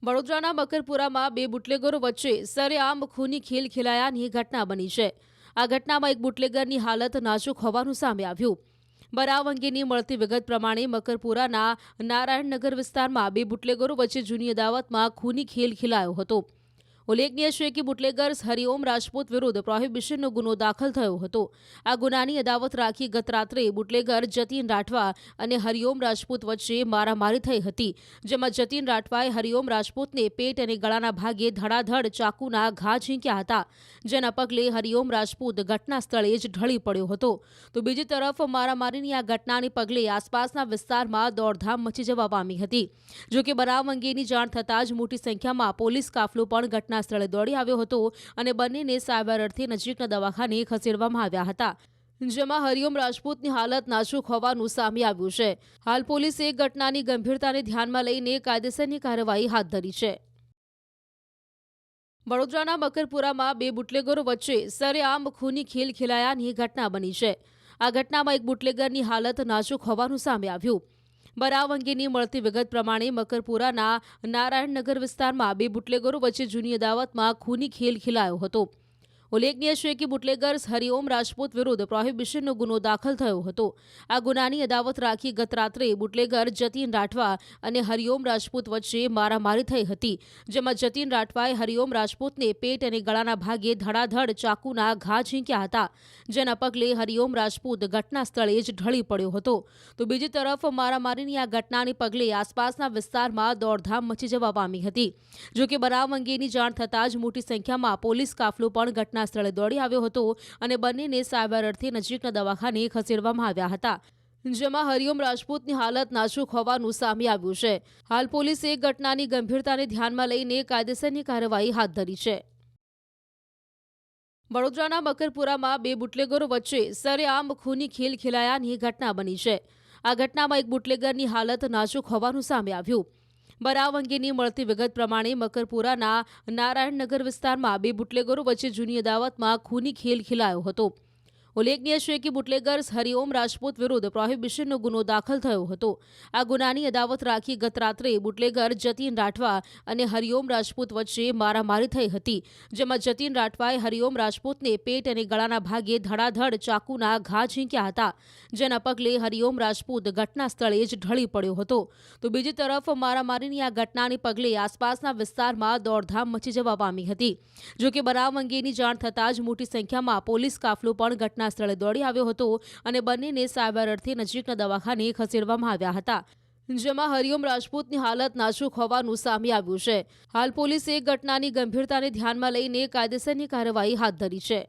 વડોદરાના મકરપુરામાં બે બુટલેગરો વચ્ચે સરેઆમ ખૂની ખેલ ખેલાયાની ઘટના બની છે. આ ઘટનામાં એક બુટલેગરની હાલત નાજુક હોવાનું સામે આવ્યું. બનાવ અંગેની મળતી વિગત પ્રમાણે મકરપુરાના નારાયણનગર વિસ્તારમાં બે બુટલેગરો વચ્ચે જૂની અદાવતમાં ખૂની ખેલ ખેલાયો હતો. ઉલ્લેખનીય છે કે બુટલેગર્સ હરિઓમ રાજપૂત વિરુદ્ધ પ્રોહિબિશનનો ગુનો દાખલ થયો હતો. આ ગુનાની અદાવત રાખી ગત રાત્રે બુટલેગર જતીન રાઠવા અને હરિઓમ રાજપૂત વચ્ચે મારામારી થઈ હતી, જેમાં જતીન રાઠવાએ હરિઓમ રાજપૂતને પેટ અને ગળાના ભાગે ધડાધડ ચાકુના ઘા ઝીંક્યા હતા, જેના પગલે હરિઓમ રાજપૂત ઘટના સ્થળે જ ઢળી પડ્યો હતો. તો બીજી તરફ મારામારીની આ ઘટનાને પગલે આસપાસના વિસ્તારમાં દોડધામ મચી જવા પામી હતી. જોકે બનાવ અંગેની જાણ થતાં જ મોટી સંખ્યામાં પોલીસ કાફલો પણ ઘટના સ્થળે દોડી આવ્યો હતો અને બંનેને સારવાર અર્થે નજીકના દવાખાને ખસેડવામાં આવ્યા હતા, જેમાં હરિઓમ રાજપૂતની હાલત નાજુક હોવાનું સામે આવ્યું છે. હાલ પોલીસે ઘટનાની ગંભીરતાને ધ્યાનમાં લઈને કાયદેસરની કાર્યવાહી હાથ ધરી છે. વડોદરાના મકરપુરામાં બે બુટલેગરો વચ્ચે સરેઆમ ખૂની ખેલ ખેલાયાની ઘટના બની છે. આ ઘટનામાં એક બુટલેગરની હાલત નાજુક હોવાનું સામે આવ્યું. બનાવ અંગેની મળતી વિગત પ્રમાણે મકરપુરાના નારાયણનગર વિસ્તારમાં બે બુટલેગરો વચ્ચે જૂની અદાવતમાં ખૂની ખેલ ખેલાયો હતો. ઉલ્લેખનીય છે કે બુટલેગર્સ હરિઓમ રાજપૂત વિરુદ્ધ પ્રોહિબિશનનો ગુનો દાખલ થયો હતો. આ ગુનાની અદાવત રાખી ગત રાત્રે બુટલેગર જતીન રાઠવા અને હરિઓમ રાજપૂત વચ્ચે મારામારી થઈ હતી, જેમાં જતીન રાઠવાએ હરિઓમ રાજપૂતને પેટ અને ગળાના ભાગે ધડાધડ ચાકુના ઘા ઝીંક્યા હતા, જેના પગલે હરિઓમ રાજપૂત ઘટના સ્થળે જ ઢળી પડ્યો હતો. તો બીજી તરફ મારામારીની આ ઘટનાને પગલે આસપાસના વિસ્તારમાં દોડધામ મચી જવા પામી હતી. જોકે બનાવ અંગેની જાણ થતાં જ મોટી સંખ્યામાં પોલીસ કાફલો પણ ઘટના સ્થળે દોડી આવ્યો હતો અને બંનેને સારવાર અર્થે નજીકના દવાખાને ખસેડવામાં આવ્યા હતા, જેમાં હરિઓમ રાજપૂતની હાલત નાજુક હોવાનું સામે આવ્યું છે. હાલ પોલીસે ઘટનાની ગંભીરતાને ધ્યાનમાં લઈને કાયદેસરની કાર્યવાહી હાથ ધરી છે. વડોદરાના મકરપુરામાં બે બુટલેગરો વચ્ચે સરેઆમ ખૂની ખેલ ખેલાયાની ઘટના બની છે. આ ઘટનામાં એક બુટલેગરની હાલત નાજુક હોવાનું સામે આવ્યું. બનાવ અંગેની મળતી વિગત પ્રમાણે મકરપુરાના નારાયણનગર વિસ્તારમાં બે બુટલેગરો વચ્ચે જૂની અદાવતમાં ખૂની ખેલ ખેલાયો હતો. ઉલ્લેખનીય છે કે બુટલેગર્સ હરિઓમ રાજપૂત વિરુદ્ધ પ્રોહિબિશનનો ગુનો દાખલ થયો હતો. આ ગુનાની અદાવત રાખી ગત રાત્રે બુટલેગર જતીન રાઠવા અને હરિઓમ રાજપૂત વચ્ચે મારામારી થઈ હતી, જેમાં જતીન રાઠવાએ હરિઓમ રાજપૂતને પેટ અને ગળાના ભાગે ધડાધડ ચાકુના ઘા ઝીંક્યા હતા, જેના પગલે હરિઓમ રાજપૂત ઘટના સ્થળે જ ઢળી પડ્યો હતો. તો બીજી તરફ મારામારીની આ ઘટનાને પગલે આસપાસના વિસ્તારમાં દોડધામ મચી જવા પામી હતી. જોકે બનાવ અંગેની જાણ થતાં જ મોટી સંખ્યામાં પોલીસ કાફલો પણ ઘટના સ્થળે દોડી આવ્યો હતો અને બંનેને સારવાર અર્થે નજીકના દવાખાને ખસેડવામાં આવ્યા હતા, જેમાં હરિઓમ રાજપૂતની હાલત નાજુક હોવાનું સામે આવ્યું છે. હાલ પોલીસે ઘટનાની ગંભીરતાને ધ્યાનમાં લઈને કાયદેસરની કાર્યવાહી હાથ ધરી છે.